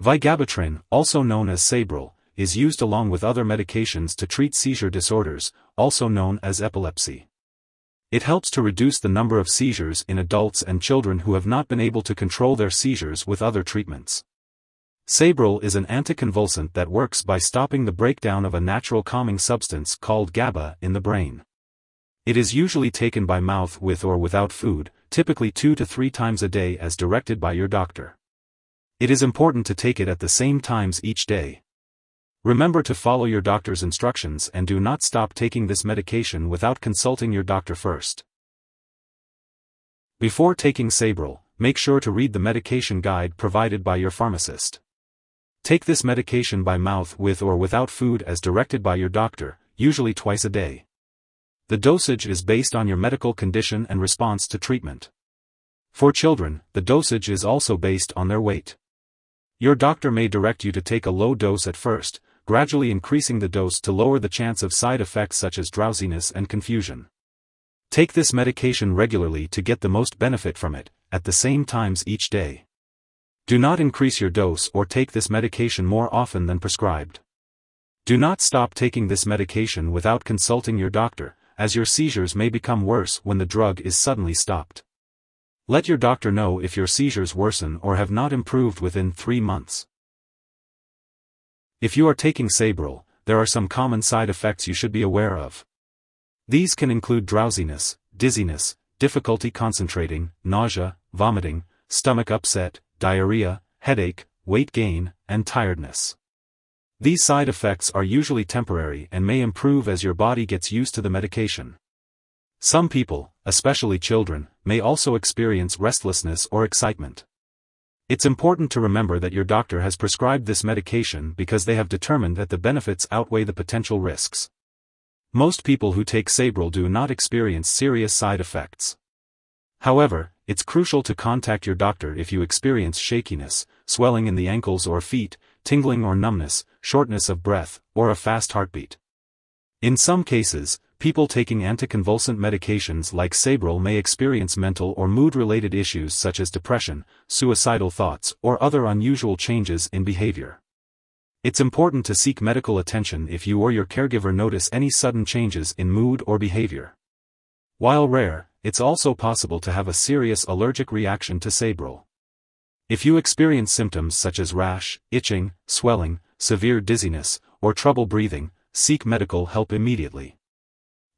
Vigabatrin, also known as Sabril, is used along with other medications to treat seizure disorders, also known as epilepsy. It helps to reduce the number of seizures in adults and children who have not been able to control their seizures with other treatments. Sabril is an anticonvulsant that works by stopping the breakdown of a natural calming substance called GABA in the brain. It is usually taken by mouth with or without food, typically 2 to 3 times a day as directed by your doctor. It is important to take it at the same times each day. Remember to follow your doctor's instructions and do not stop taking this medication without consulting your doctor first. Before taking Sabril, make sure to read the medication guide provided by your pharmacist. Take this medication by mouth with or without food as directed by your doctor, usually twice a day. The dosage is based on your medical condition and response to treatment. For children, the dosage is also based on their weight. Your doctor may direct you to take a low dose at first, gradually increasing the dose to lower the chance of side effects such as drowsiness and confusion. Take this medication regularly to get the most benefit from it, at the same times each day. Do not increase your dose or take this medication more often than prescribed. Do not stop taking this medication without consulting your doctor, as your seizures may become worse when the drug is suddenly stopped. Let your doctor know if your seizures worsen or have not improved within 3 months. If you are taking Sabril, there are some common side effects you should be aware of. These can include drowsiness, dizziness, difficulty concentrating, nausea, vomiting, stomach upset, diarrhea, headache, weight gain, and tiredness. These side effects are usually temporary and may improve as your body gets used to the medication. Some people, especially children, may also experience restlessness or excitement. It's important to remember that your doctor has prescribed this medication because they have determined that the benefits outweigh the potential risks. Most people who take Sabril do not experience serious side effects. However, it's crucial to contact your doctor if you experience shakiness, swelling in the ankles or feet, tingling or numbness, shortness of breath, or a fast heartbeat. In some cases, people taking anticonvulsant medications like Sabril may experience mental or mood-related issues such as depression, suicidal thoughts, or other unusual changes in behavior. It's important to seek medical attention if you or your caregiver notice any sudden changes in mood or behavior. While rare, it's also possible to have a serious allergic reaction to Sabril. If you experience symptoms such as rash, itching, swelling, severe dizziness, or trouble breathing, seek medical help immediately.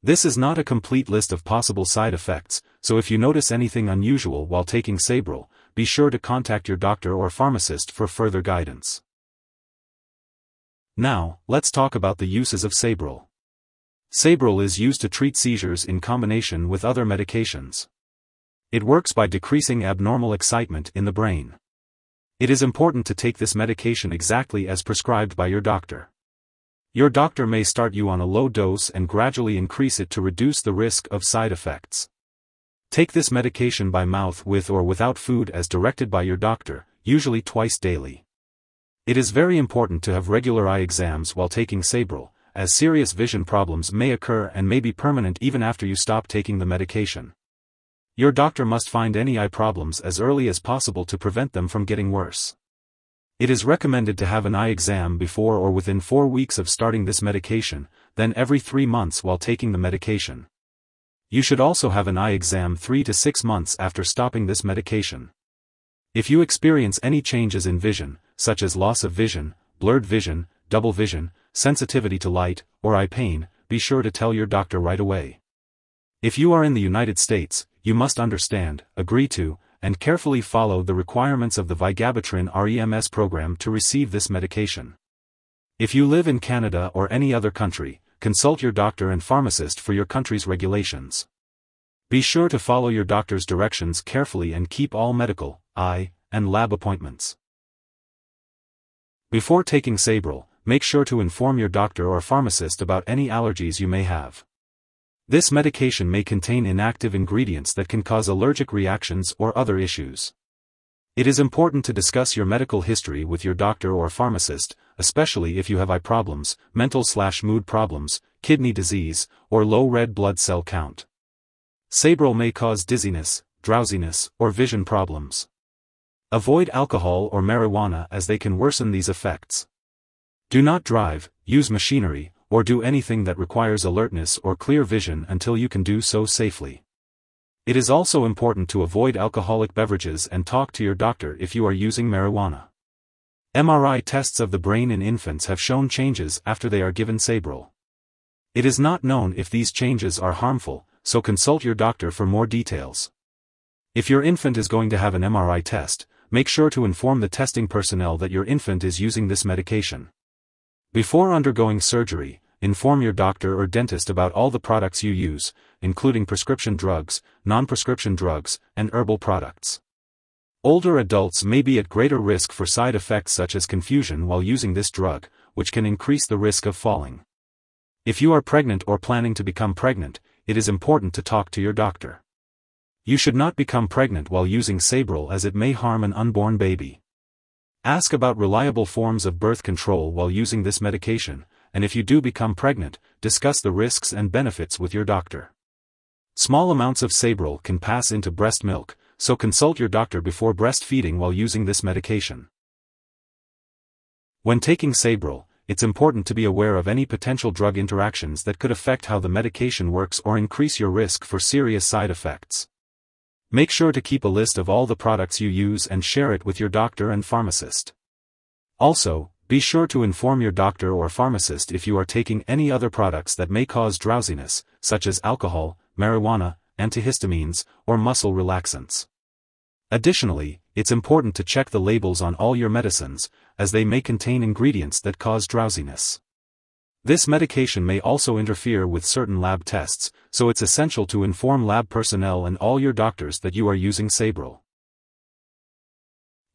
This is not a complete list of possible side effects, so if you notice anything unusual while taking Sabril, be sure to contact your doctor or pharmacist for further guidance. Now, let's talk about the uses of Sabril. Sabril is used to treat seizures in combination with other medications. It works by decreasing abnormal excitement in the brain. It is important to take this medication exactly as prescribed by your doctor. Your doctor may start you on a low dose and gradually increase it to reduce the risk of side effects. Take this medication by mouth with or without food as directed by your doctor, usually twice daily. It is very important to have regular eye exams while taking Sabril, as serious vision problems may occur and may be permanent even after you stop taking the medication. Your doctor must find any eye problems as early as possible to prevent them from getting worse. It is recommended to have an eye exam before or within 4 weeks of starting this medication, then every 3 months while taking the medication. You should also have an eye exam 3 to 6 months after stopping this medication. If you experience any changes in vision, such as loss of vision, blurred vision, double vision, sensitivity to light, or eye pain, be sure to tell your doctor right away. If you are in the United States, you must understand, agree to, and carefully follow the requirements of the Vigabatrin REMS program to receive this medication. If you live in Canada or any other country, consult your doctor and pharmacist for your country's regulations. Be sure to follow your doctor's directions carefully and keep all medical, eye, and lab appointments. Before taking Sabril, make sure to inform your doctor or pharmacist about any allergies you may have. This medication may contain inactive ingredients that can cause allergic reactions or other issues. It is important to discuss your medical history with your doctor or pharmacist, especially if you have eye problems, mental/mood problems, kidney disease, or low red blood cell count. Sabril may cause dizziness, drowsiness, or vision problems. Avoid alcohol or marijuana as they can worsen these effects. Do not drive, use machinery, or do anything that requires alertness or clear vision until you can do so safely. It is also important to avoid alcoholic beverages and talk to your doctor if you are using marijuana. MRI tests of the brain in infants have shown changes after they are given Sabril. It is not known if these changes are harmful, so consult your doctor for more details. If your infant is going to have an MRI test, make sure to inform the testing personnel that your infant is using this medication. Before undergoing surgery, inform your doctor or dentist about all the products you use, including prescription drugs, non-prescription drugs, and herbal products. Older adults may be at greater risk for side effects such as confusion while using this drug, which can increase the risk of falling. If you are pregnant or planning to become pregnant, it is important to talk to your doctor. You should not become pregnant while using Sabril as it may harm an unborn baby. Ask about reliable forms of birth control while using this medication, and if you do become pregnant, discuss the risks and benefits with your doctor. Small amounts of Sabril can pass into breast milk, so consult your doctor before breastfeeding while using this medication. When taking Sabril, it's important to be aware of any potential drug interactions that could affect how the medication works or increase your risk for serious side effects. Make sure to keep a list of all the products you use and share it with your doctor and pharmacist. Also, be sure to inform your doctor or pharmacist if you are taking any other products that may cause drowsiness, such as alcohol, marijuana, antihistamines, or muscle relaxants. Additionally, it's important to check the labels on all your medicines, as they may contain ingredients that cause drowsiness. This medication may also interfere with certain lab tests, so it's essential to inform lab personnel and all your doctors that you are using Sabril.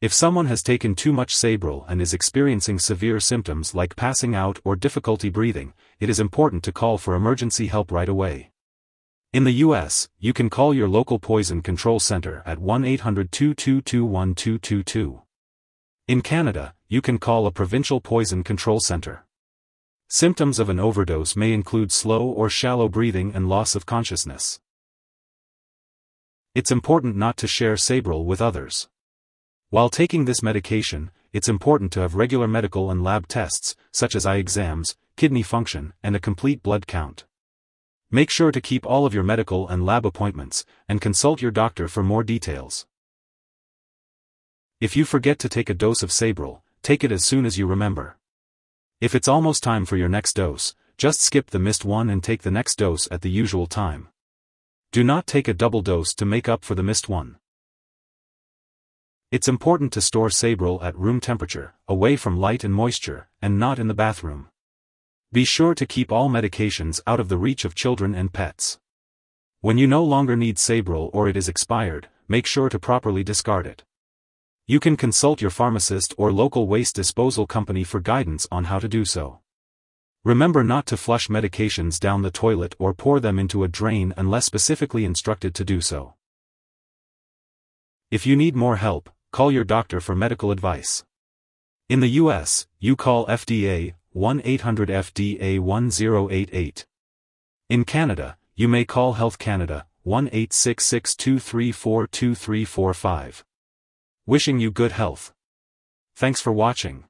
If someone has taken too much Sabril and is experiencing severe symptoms like passing out or difficulty breathing, it is important to call for emergency help right away. In the U.S., you can call your local poison control center at 1-800-222-1222. In Canada, you can call a provincial poison control center. Symptoms of an overdose may include slow or shallow breathing and loss of consciousness. It's important not to share Sabril with others. While taking this medication, it's important to have regular medical and lab tests, such as eye exams, kidney function, and a complete blood count. Make sure to keep all of your medical and lab appointments, and consult your doctor for more details. If you forget to take a dose of Sabril, take it as soon as you remember. If it's almost time for your next dose, just skip the missed one and take the next dose at the usual time. Do not take a double dose to make up for the missed one. It's important to store Sabril at room temperature, away from light and moisture, and not in the bathroom. Be sure to keep all medications out of the reach of children and pets. When you no longer need Sabril or it is expired, make sure to properly discard it. You can consult your pharmacist or local waste disposal company for guidance on how to do so. Remember not to flush medications down the toilet or pour them into a drain unless specifically instructed to do so. If you need more help, call your doctor for medical advice. In the U.S., you call FDA 1-800-FDA-1088. In Canada, you may call Health Canada 1-866-234-2345. Wishing you good health. Thanks for watching.